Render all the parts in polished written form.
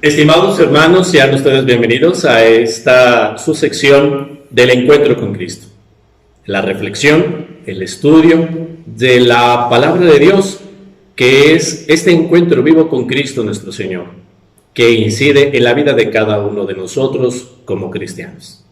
Estimados hermanos, sean ustedes bienvenidos a esta su sección del encuentro con Cristo. La reflexión, el estudio de la palabra de Dios, que es este encuentro vivo con Cristo nuestro Señor, que incide en la vida de cada uno de nosotros como cristianos.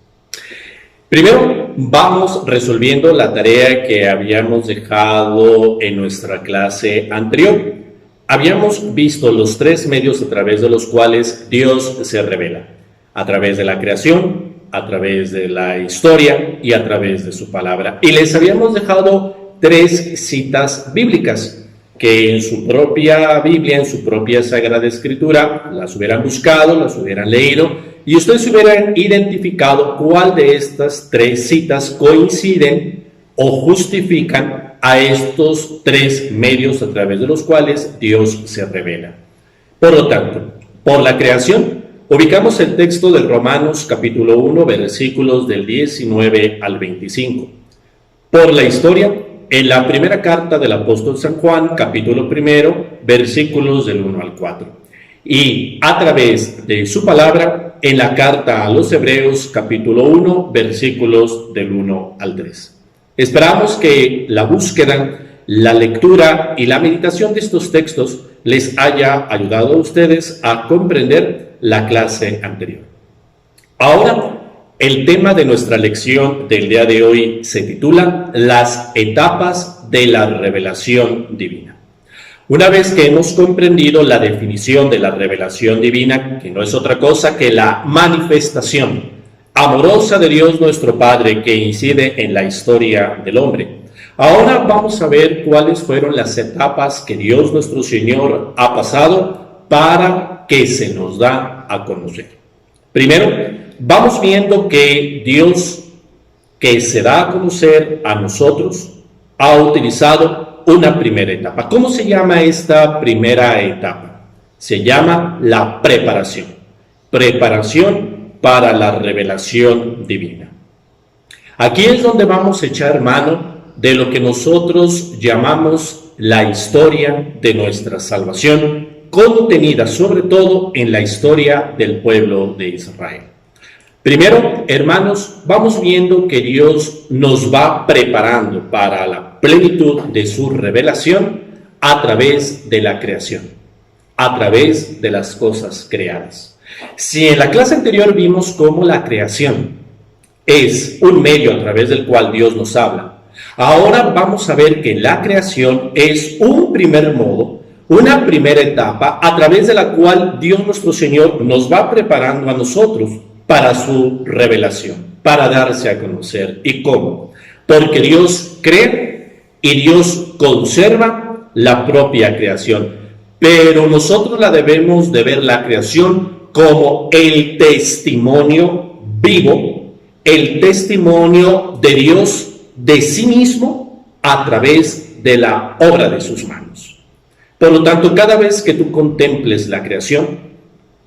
Primero vamos resolviendo la tarea que habíamos dejado en nuestra clase anterior. Habíamos visto los tres medios a través de los cuales Dios se revela: a través de la creación, a través de la historia y a través de su palabra. Y les habíamos dejado tres citas bíblicas que en su propia Biblia, en su propia Sagrada Escritura, las hubieran buscado, las hubieran leído y ustedes hubieran identificado cuál de estas tres citas coinciden o justifican a estos tres medios a través de los cuales Dios se revela. Por lo tanto, por la creación, ubicamos el texto de Romanos capítulo 1, versículos del 19 al 25. Por la historia, en la primera carta del apóstol San Juan, capítulo 1, versículos del 1 al 4. Y a través de su palabra, en la carta a los Hebreos, capítulo 1, versículos del 1 al 3. Esperamos que la búsqueda, la lectura y la meditación de estos textos les haya ayudado a ustedes a comprender la clase anterior. Ahora, el tema de nuestra lección del día de hoy se titula Las etapas de la revelación divina. Una vez que hemos comprendido la definición de la revelación divina, que no es otra cosa que la manifestación amorosa de Dios nuestro Padre que incide en la historia del hombre, ahora vamos a ver cuáles fueron las etapas que Dios nuestro Señor ha pasado para que se nos da a conocer. Primero, vamos viendo que Dios, que se da a conocer a nosotros, ha utilizado una primera etapa. ¿Cómo se llama esta primera etapa? Se llama la preparación. Preparación para la revelación divina. Aquí es donde vamos a echar mano de lo que nosotros llamamos la historia de nuestra salvación, contenida sobre todo en la historia del pueblo de Israel. Primero, hermanos, vamos viendo que Dios nos va preparando para la plenitud de su revelación a través de la creación, a través de las cosas creadas. Si en la clase anterior vimos cómo la creación es un medio a través del cual Dios nos habla, ahora vamos a ver que la creación es un primer modo, una primera etapa a través de la cual Dios nuestro Señor nos va preparando a nosotros para su revelación, para darse a conocer. ¿Y cómo? Porque Dios crea y Dios conserva la propia creación, pero nosotros la debemos de ver la creación como el testimonio vivo, el testimonio de Dios de sí mismo a través de la obra de sus manos. Por lo tanto, cada vez que tú contemples la creación,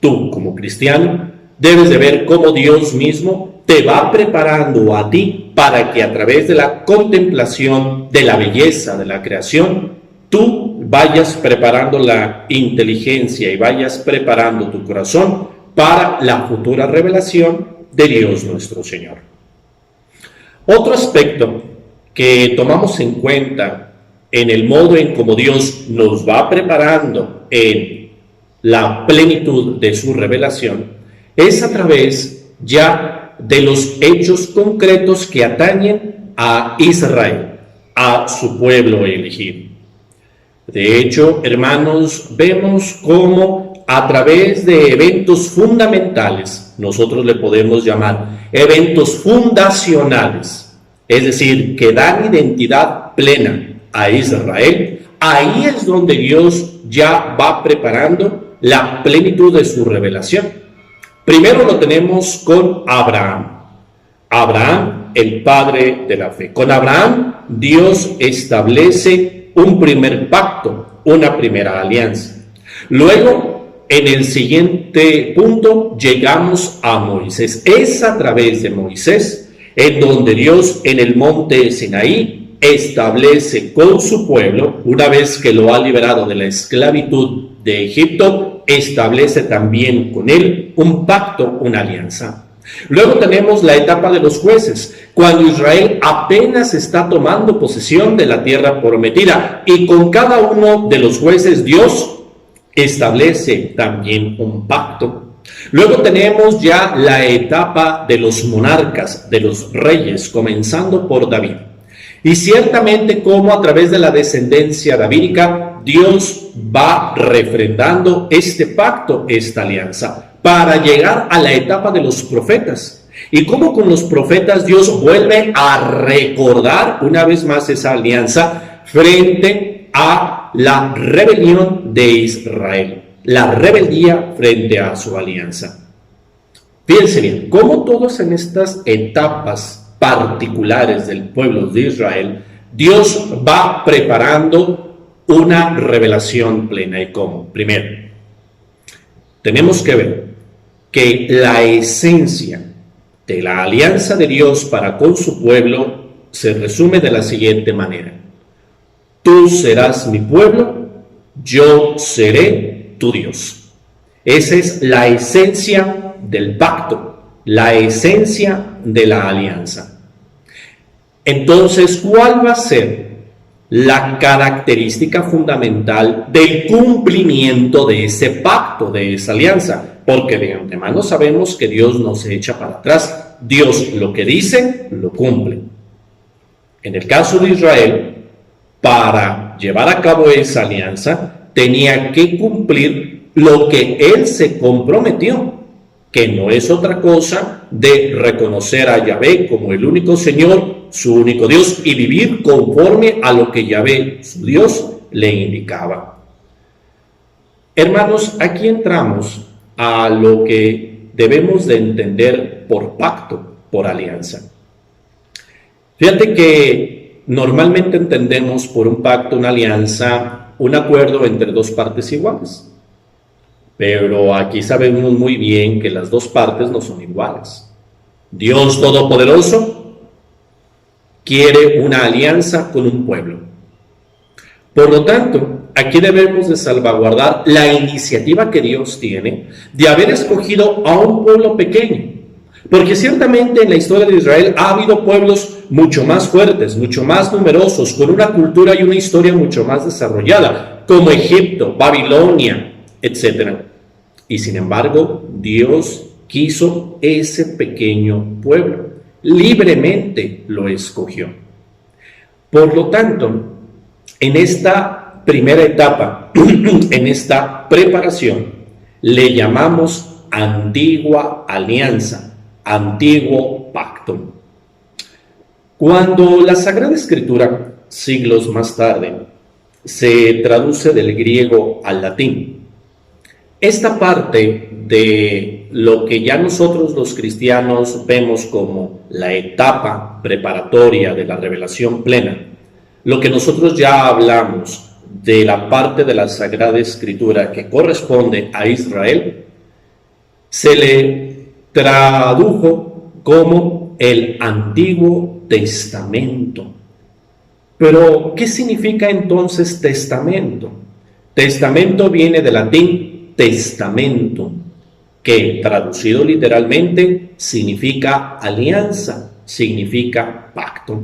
tú como cristiano, debes de ver cómo Dios mismo te va preparando a ti para que a través de la contemplación de la belleza de la creación, tú vayas preparando la inteligencia y vayas preparando tu corazón para la futura revelación de Dios nuestro Señor. Otro aspecto que tomamos en cuenta en el modo en cómo Dios nos va preparando en la plenitud de su revelación es a través ya de los hechos concretos que atañen a Israel, a su pueblo elegido. De hecho, hermanos, vemos cómo a través de eventos fundamentales, nosotros le podemos llamar eventos fundacionales, es decir, que dan identidad plena a Israel, ahí es donde Dios ya va preparando la plenitud de su revelación. Primero lo tenemos con Abraham. Abraham, el padre de la fe. Con Abraham, Dios establece un primer pacto, una primera alianza. Luego, en el siguiente punto, llegamos a Moisés. Es a través de Moisés en donde Dios en el monte Sinaí establece con su pueblo, una vez que lo ha liberado de la esclavitud de Egipto, establece también con él un pacto, una alianza. Luego tenemos la etapa de los jueces, cuando Israel apenas está tomando posesión de la tierra prometida, y con cada uno de los jueces Dios establece también un pacto. Luego tenemos ya la etapa de los monarcas, de los reyes, comenzando por David. Y ciertamente como a través de la descendencia davídica, Dios va refrendando este pacto, esta alianza, para llegar a la etapa de los profetas. Y como con los profetas Dios vuelve a recordar una vez más esa alianza frente a la rebelión de Israel, la rebeldía frente a su alianza. Fíjense bien, como todos en estas etapas particulares del pueblo de Israel, Dios va preparando una revelación plena. ¿Y cómo? Primero, tenemos que ver que la esencia de la alianza de Dios para con su pueblo se resume de la siguiente manera: tú serás mi pueblo, yo seré tu Dios. Esa es la esencia del pacto, la esencia de la alianza. Entonces, ¿cuál va a ser la característica fundamental del cumplimiento de ese pacto, de esa alianza? Porque de antemano sabemos que Dios no se echa para atrás. Dios lo que dice, lo cumple. En el caso de Israel, para llevar a cabo esa alianza, tenía que cumplir lo que él se comprometió, que no es otra cosa de reconocer a Yahvé como el único Señor, su único Dios, y vivir conforme a lo que Yahvé, su Dios, le indicaba. Hermanos, aquí entramos a lo que debemos de entender por pacto, por alianza. Fíjate que normalmente entendemos por un pacto, una alianza, un acuerdo entre dos partes iguales. Pero aquí sabemos muy bien que las dos partes no son iguales. Dios Todopoderoso quiere una alianza con un pueblo. Por lo tanto, aquí debemos de salvaguardar la iniciativa que Dios tiene de haber escogido a un pueblo pequeño. Porque ciertamente en la historia de Israel ha habido pueblos mucho más fuertes, mucho más numerosos, con una cultura y una historia mucho más desarrollada, como Egipto, Babilonia, etc. Y sin embargo, Dios quiso ese pequeño pueblo, libremente lo escogió. Por lo tanto, en esta primera etapa, en esta preparación, le llamamos antigua alianza, antiguo pacto. Cuando la Sagrada Escritura, siglos más tarde, se traduce del griego al latín, esta parte de lo que ya nosotros los cristianos vemos como la etapa preparatoria de la revelación plena, lo que nosotros ya hablamos de la parte de la Sagrada Escritura que corresponde a Israel, se le tradujo como el Antiguo Testamento. Pero, ¿qué significa entonces testamento? Testamento viene del latín testamento, que traducido literalmente significa alianza, significa pacto.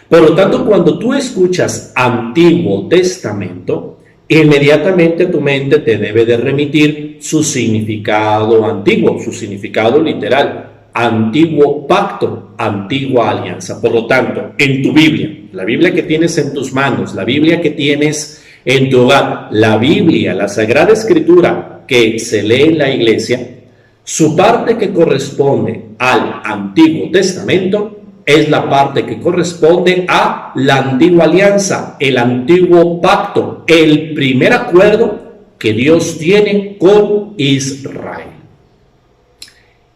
Por lo tanto, cuando tú escuchas Antiguo Testamento, inmediatamente tu mente te debe de remitir su significado antiguo, su significado literal, antiguo pacto, antigua alianza. Por lo tanto, en tu Biblia, la Biblia que tienes en tus manos, la Biblia que tienes en tu hogar, la Biblia, la Sagrada Escritura que se lee en la iglesia, su parte que corresponde al Antiguo Testamento es la parte que corresponde a la antigua alianza, el antiguo pacto, el primer acuerdo que Dios tiene con Israel.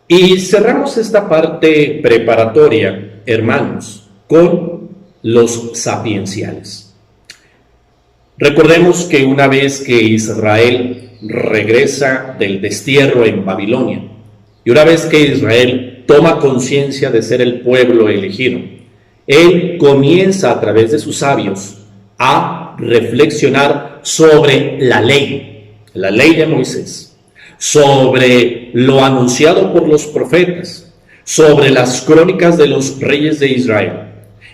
Y cerramos esta parte preparatoria, hermanos, con los sapienciales. Recordemos que una vez que Israel regresa del destierro en Babilonia, y una vez que Israel toma conciencia de ser el pueblo elegido, él comienza a través de sus sabios a reflexionar sobre la ley, la ley de Moisés, sobre lo anunciado por los profetas, sobre las crónicas de los reyes de Israel.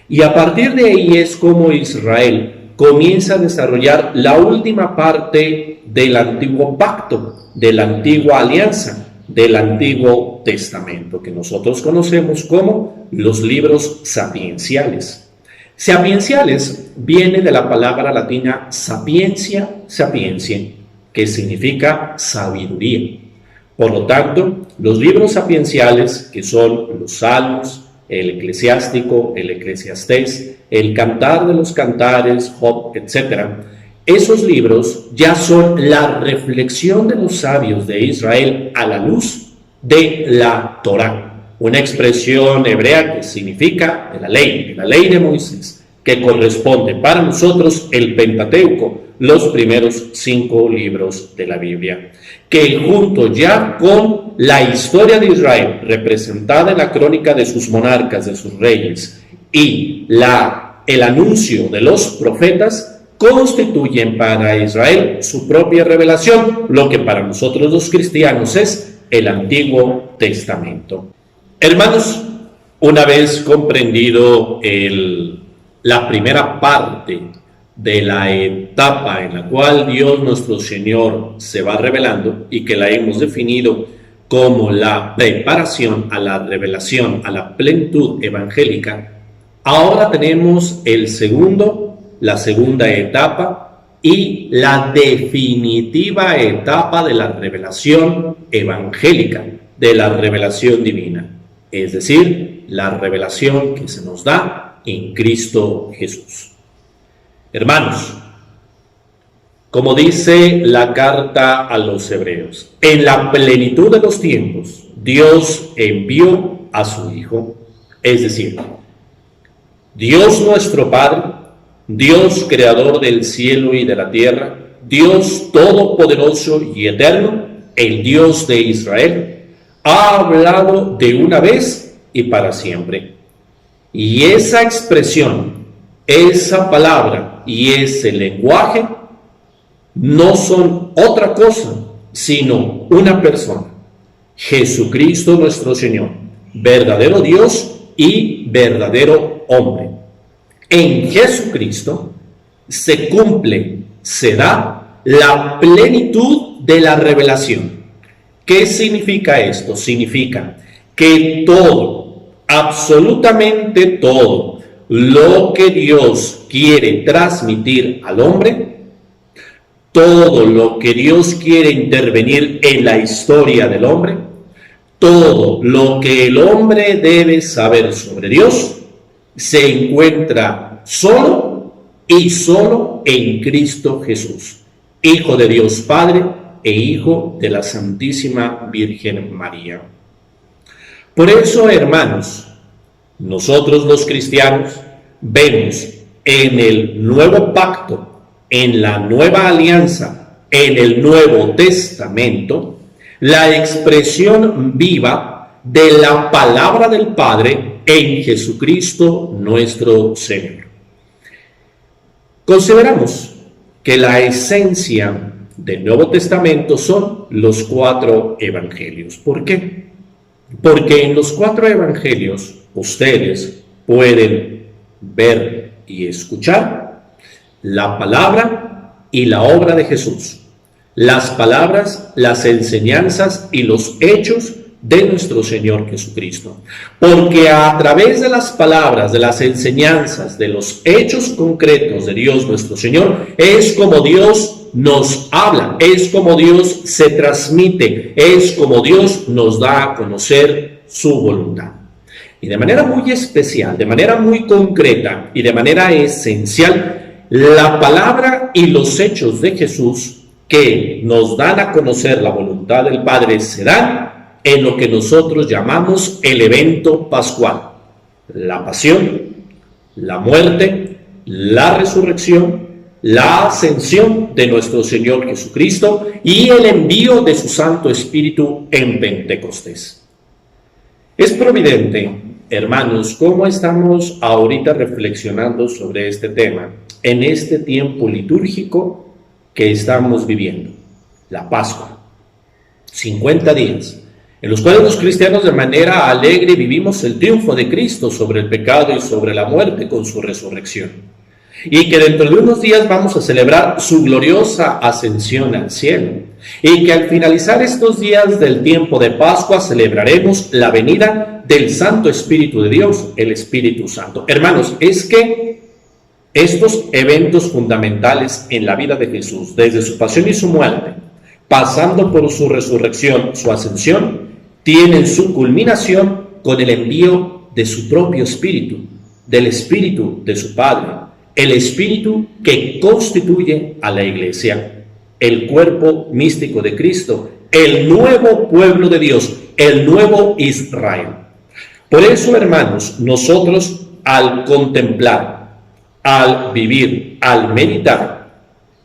Y a partir de ahí es como Israel comienza a desarrollar la última parte del antiguo pacto, de la antigua alianza, del Antiguo Testamento, que nosotros conocemos como los libros sapienciales. Sapienciales viene de la palabra latina sapiencia, sapientia, que significa sabiduría. Por lo tanto, los libros sapienciales, que son los Salmos, el Eclesiástico, el Eclesiastés, el Cantar de los Cantares, Job, etc., esos libros ya son la reflexión de los sabios de Israel a la luz de la Torá, una expresión hebrea que significa de la ley de Moisés, que corresponde para nosotros el Pentateuco, los primeros 5 libros de la Biblia, que junto ya con la historia de Israel, representada en la crónica de sus monarcas, de sus reyes, y el anuncio de los profetas, constituyen para Israel su propia revelación, lo que para nosotros los cristianos es el Antiguo Testamento. Hermanos, una vez comprendido la primera parte de la etapa en la cual Dios nuestro Señor se va revelando y que la hemos definido como la preparación a la revelación, a la plenitud evangélica, ahora tenemos la segunda etapa y la definitiva etapa de la revelación evangélica, de la revelación divina, es decir, la revelación que se nos da en Cristo Jesús. Hermanos, como dice la carta a los Hebreos, en la plenitud de los tiempos, Dios envió a su Hijo, es decir, Dios nuestro Padre, Dios creador del cielo y de la tierra, Dios todopoderoso y eterno, el Dios de Israel, ha hablado de una vez y para siempre. Y esa expresión, esa palabra y ese lenguaje no son otra cosa sino una persona, Jesucristo nuestro Señor, verdadero Dios y verdadero hombre. En Jesucristo se cumple, se da la plenitud de la revelación. ¿Qué significa esto? Significa que todo, absolutamente todo, lo que Dios quiere transmitir al hombre, todo lo que Dios quiere intervenir en la historia del hombre, todo lo que el hombre debe saber sobre Dios, se encuentra solo y solo en Cristo Jesús, Hijo de Dios Padre e Hijo de la Santísima Virgen María. Por eso, hermanos, nosotros los cristianos vemos en el nuevo pacto, en la nueva alianza, en el Nuevo Testamento, la expresión viva de la palabra del Padre en Jesucristo nuestro Señor. Consideramos que la esencia del Nuevo Testamento son los 4 evangelios. ¿Por qué? Porque en los 4 evangelios ustedes pueden ver y escuchar la palabra y la obra de Jesús, las palabras, las enseñanzas y los hechos de nuestro Señor Jesucristo. Porque a través de las palabras, de las enseñanzas, de los hechos concretos de Dios nuestro Señor, es como Dios nos habla, es como Dios se transmite, es como Dios nos da a conocer su voluntad. Y de manera muy especial, de manera muy concreta y de manera esencial, la palabra y los hechos de Jesús que nos dan a conocer la voluntad del Padre se dan en lo que nosotros llamamos el evento pascual: la pasión, la muerte, la resurrección, la ascensión de nuestro Señor Jesucristo y el envío de su Santo Espíritu en Pentecostés. Es providente, hermanos, cómo estamos ahorita reflexionando sobre este tema en este tiempo litúrgico que estamos viviendo. la Pascua. 50 días, en los cuales los cristianos de manera alegre vivimos el triunfo de Cristo sobre el pecado y sobre la muerte con su resurrección. Y que dentro de unos días vamos a celebrar su gloriosa ascensión al cielo. Y que al finalizar estos días del tiempo de Pascua celebraremos la venida del Santo Espíritu de Dios, el Espíritu Santo. Hermanos, es que estos eventos fundamentales en la vida de Jesús, desde su pasión y su muerte, pasando por su resurrección, su ascensión, tienen su culminación con el envío de su propio Espíritu, del Espíritu de su Padre, el Espíritu que constituye a la Iglesia, el cuerpo místico de Cristo, el nuevo pueblo de Dios, el nuevo Israel. Por eso, hermanos, nosotros al contemplar, al vivir, al meditar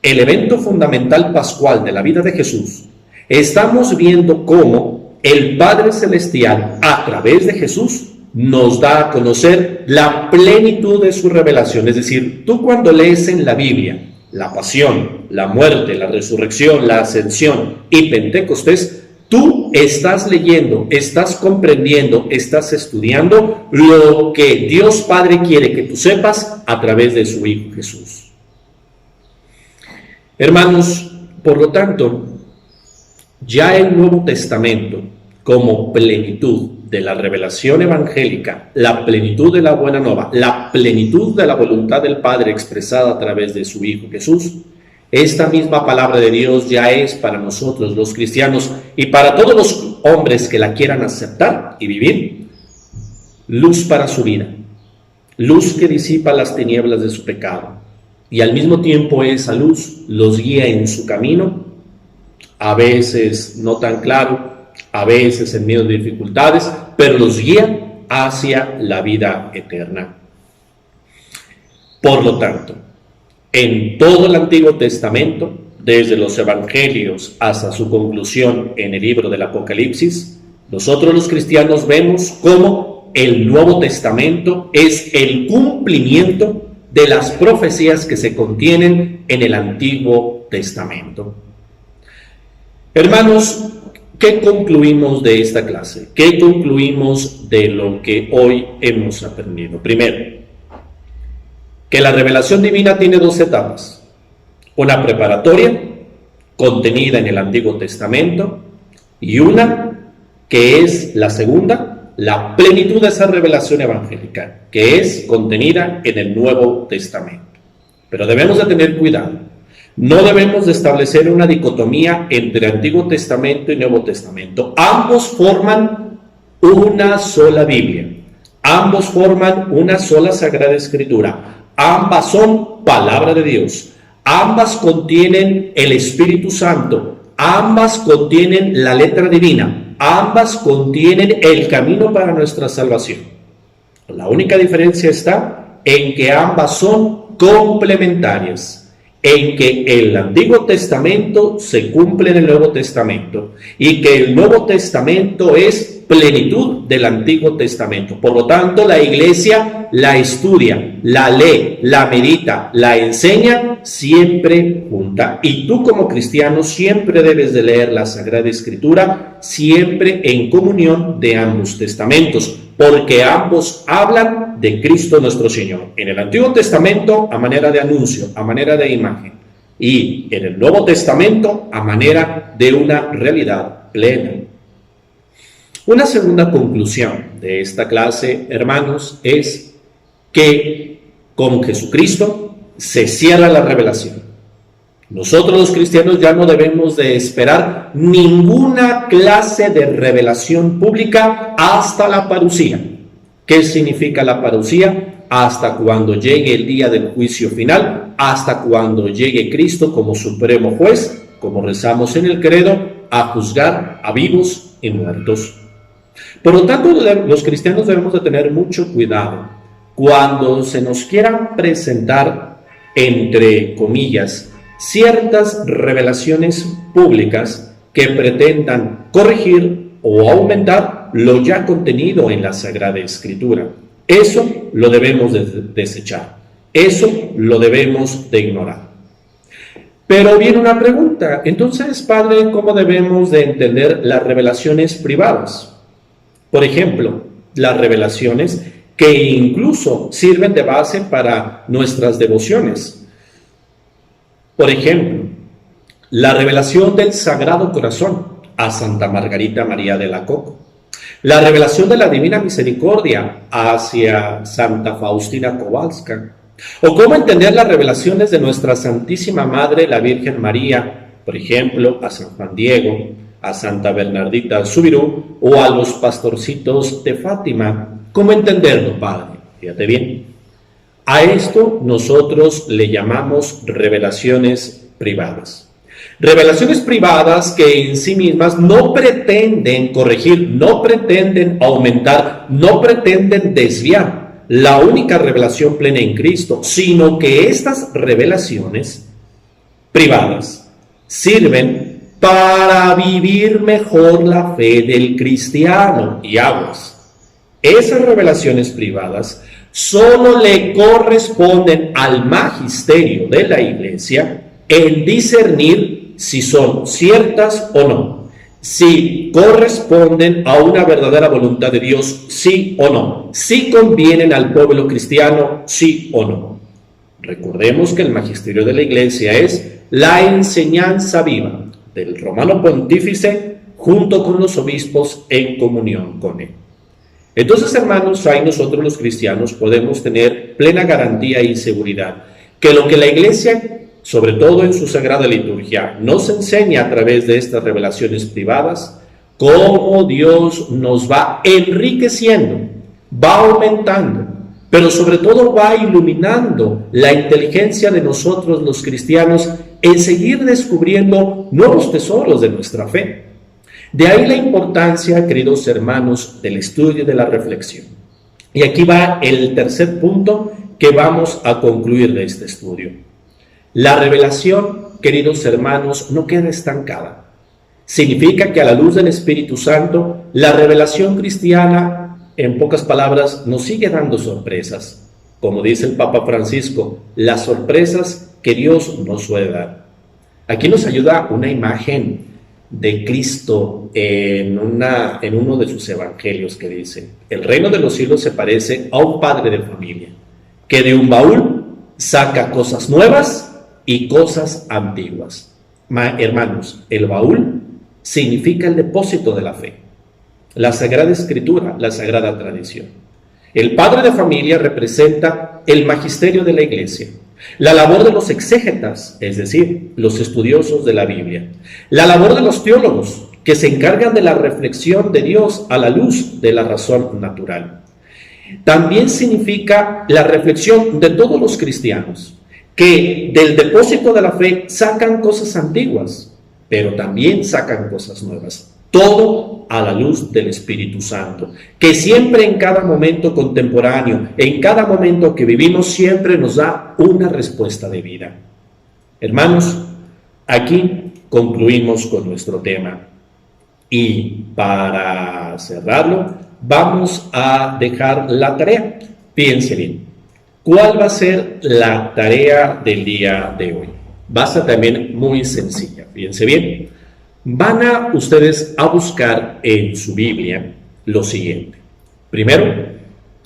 el evento fundamental pascual de la vida de Jesús, estamos viendo cómo el Padre Celestial, a través de Jesús, nos da a conocer la plenitud de su revelación. Es decir, tú cuando lees en la Biblia la pasión, la muerte, la resurrección, la ascensión y Pentecostés, tú estás leyendo, estás comprendiendo, estás estudiando lo que Dios Padre quiere que tú sepas a través de su Hijo Jesús. Hermanos, por lo tanto, ya el Nuevo Testamento, como plenitud de la revelación evangélica, la plenitud de la buena nueva, la plenitud de la voluntad del Padre expresada a través de su Hijo Jesús, esta misma palabra de Dios ya es para nosotros los cristianos y para todos los hombres que la quieran aceptar y vivir, luz para su vida, luz que disipa las tinieblas de su pecado. Y al mismo tiempo esa luz los guía en su camino, a veces no tan claro, a veces en medio de dificultades, pero los guía hacia la vida eterna. Por lo tanto, en todo el Antiguo Testamento, desde los Evangelios hasta su conclusión en el libro del Apocalipsis, nosotros los cristianos vemos cómo el Nuevo Testamento es el cumplimiento de las profecías que se contienen en el Antiguo Testamento. Hermanos, ¿qué concluimos de esta clase? ¿Qué concluimos de lo que hoy hemos aprendido? Primero, que la revelación divina tiene dos etapas. Una preparatoria, contenida en el Antiguo Testamento, y una que es la segunda, la plenitud de esa revelación evangélica, que es contenida en el Nuevo Testamento. Pero debemos de tener cuidado. No debemos de establecer una dicotomía entre Antiguo Testamento y Nuevo Testamento. Ambos forman una sola Biblia. Ambos forman una sola Sagrada Escritura. Ambas son palabra de Dios. Ambas contienen el Espíritu Santo. Ambas contienen la letra divina. Ambas contienen el camino para nuestra salvación. La única diferencia está en que ambas son complementarias, en que el Antiguo Testamento se cumple en el Nuevo Testamento y que el Nuevo Testamento es plenitud del Antiguo Testamento. Por lo tanto, la Iglesia la estudia, la lee, la medita, la enseña siempre junta. Y tú como cristiano siempre debes de leer la Sagrada Escritura siempre en comunión de ambos testamentos, porque ambos hablan de Cristo nuestro Señor. En el Antiguo Testamento a manera de anuncio, a manera de imagen, y en el Nuevo Testamento a manera de una realidad plena. Una segunda conclusión de esta clase, hermanos, es que con Jesucristo se cierra la revelación. Nosotros los cristianos ya no debemos de esperar ninguna clase de revelación pública hasta la parucía. ¿Qué significa la parucía? Hasta cuando llegue el día del juicio final, hasta cuando llegue Cristo como supremo juez, como rezamos en el credo, a juzgar a vivos y muertos. Por lo tanto, los cristianos debemos de tener mucho cuidado cuando se nos quieran presentar, entre comillas, ciertas revelaciones públicas que pretendan corregir o aumentar lo ya contenido en la Sagrada Escritura. Eso lo debemos de desechar, eso lo debemos de ignorar. Pero viene una pregunta, entonces, padre, ¿cómo debemos de entender las revelaciones privadas? Por ejemplo, las revelaciones que incluso sirven de base para nuestras devociones. Por ejemplo, la revelación del Sagrado Corazón a Santa Margarita María de Alacoque, la revelación de la Divina Misericordia hacia Santa Faustina Kowalska, o cómo entender las revelaciones de nuestra Santísima Madre, la Virgen María, por ejemplo, a San Juan Diego, a Santa Bernardita Subirú o a los pastorcitos de Fátima. ¿Cómo entenderlo, Padre? Fíjate bien. A esto nosotros le llamamos revelaciones privadas. Revelaciones privadas que en sí mismas no pretenden corregir, no pretenden aumentar, no pretenden desviar la única revelación plena en Cristo, sino que estas revelaciones privadas sirven para vivir mejor la fe del cristiano. Y aguas, esas revelaciones privadas solo le corresponden al magisterio de la Iglesia el discernir si son ciertas o no, si corresponden a una verdadera voluntad de Dios, sí o no, si convienen al pueblo cristiano, sí o no. Recordemos que el magisterio de la Iglesia es la enseñanza viva del Romano Pontífice junto con los obispos en comunión con él. Entonces, hermanos, ahí nosotros los cristianos podemos tener plena garantía y seguridad que lo que la Iglesia, sobre todo en su Sagrada Liturgia, nos enseña a través de estas revelaciones privadas, cómo Dios nos va enriqueciendo, va aumentando, pero sobre todo va iluminando la inteligencia de nosotros los cristianos en seguir descubriendo nuevos tesoros de nuestra fe. De ahí la importancia, queridos hermanos, del estudio y de la reflexión. Y aquí va el tercer punto que vamos a concluir de este estudio. La revelación, queridos hermanos, no queda estancada. Significa que a la luz del Espíritu Santo, la revelación cristiana, en pocas palabras, nos sigue dando sorpresas. Como dice el Papa Francisco, las sorpresas que Dios nos suele dar. Aquí nos ayuda una imagen de Cristo en uno de sus evangelios que dice: el reino de los cielos se parece a un padre de familia que de un baúl saca cosas nuevas y cosas antiguas. Hermanos, el baúl significa el depósito de la fe, la Sagrada Escritura, la Sagrada Tradición. El padre de familia representa el magisterio de la Iglesia, la labor de los exégetas, es decir, los estudiosos de la Biblia, la labor de los teólogos, que se encargan de la reflexión de Dios a la luz de la razón natural. También significa la reflexión de todos los cristianos, que del depósito de la fe sacan cosas antiguas, pero también sacan cosas nuevas. Todo a la luz del Espíritu Santo, que siempre en cada momento contemporáneo, en cada momento que vivimos, siempre nos da una respuesta de vida. Hermanos, aquí concluimos con nuestro tema. Y para cerrarlo, vamos a dejar la tarea. Piense bien. ¿Cuál va a ser la tarea del día de hoy? Va a ser también muy sencilla. Fíjense bien. Van a ustedes a buscar en su Biblia lo siguiente. Primero,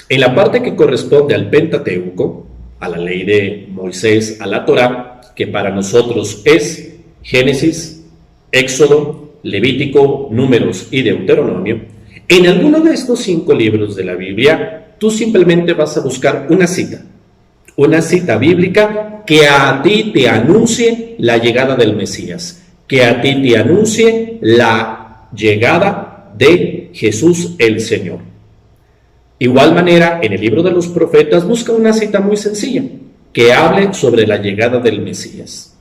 en la parte que corresponde al Pentateuco, a la ley de Moisés, a la Torá, que para nosotros es Génesis, Éxodo, Levítico, Números y Deuteronomio, en alguno de estos 5 libros de la Biblia, tú simplemente vas a buscar una cita bíblica que a ti te anuncie la llegada del Mesías, que a ti te anuncie la llegada de Jesús el Señor. Igual manera, en el libro de los profetas, busca una cita muy sencilla, que hable sobre la llegada del Mesías.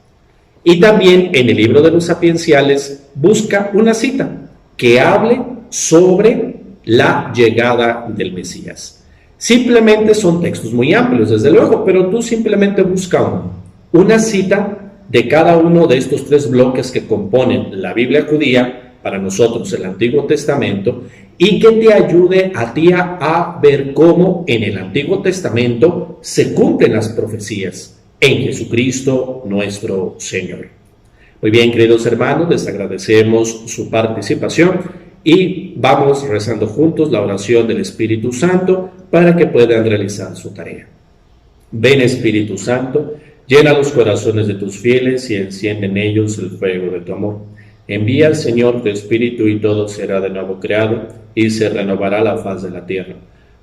Y también en el libro de los sapienciales, busca una cita que hable sobre la llegada del Mesías. Simplemente son textos muy amplios, desde luego, pero tú simplemente busca una cita de cada uno de estos 3 bloques que componen la Biblia judía, para nosotros el Antiguo Testamento, y que te ayude a ti a ver cómo en el Antiguo Testamento se cumplen las profecías en Jesucristo nuestro Señor. Muy bien, queridos hermanos, les agradecemos su participación y vamos rezando juntos la oración del Espíritu Santo para que puedan realizar su tarea. Ven, Espíritu Santo, llena los corazones de tus fieles y enciende en ellos el fuego de tu amor. Envía, Señor, tu Espíritu y todo será de nuevo creado y se renovará la faz de la tierra.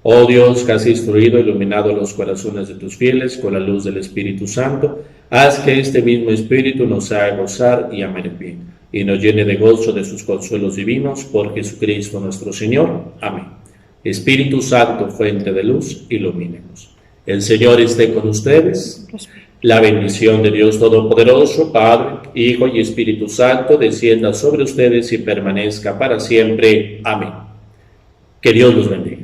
Oh Dios, que has instruido e iluminado los corazones de tus fieles con la luz del Espíritu Santo, haz que este mismo Espíritu nos haga gozar y amar el bien, y nos llene de gozo de sus consuelos divinos, por Jesucristo nuestro Señor. Amén. Espíritu Santo, fuente de luz, ilumínenos. El Señor esté con ustedes. La bendición de Dios Todopoderoso, Padre, Hijo y Espíritu Santo, descienda sobre ustedes y permanezca para siempre. Amén. Que Dios los bendiga.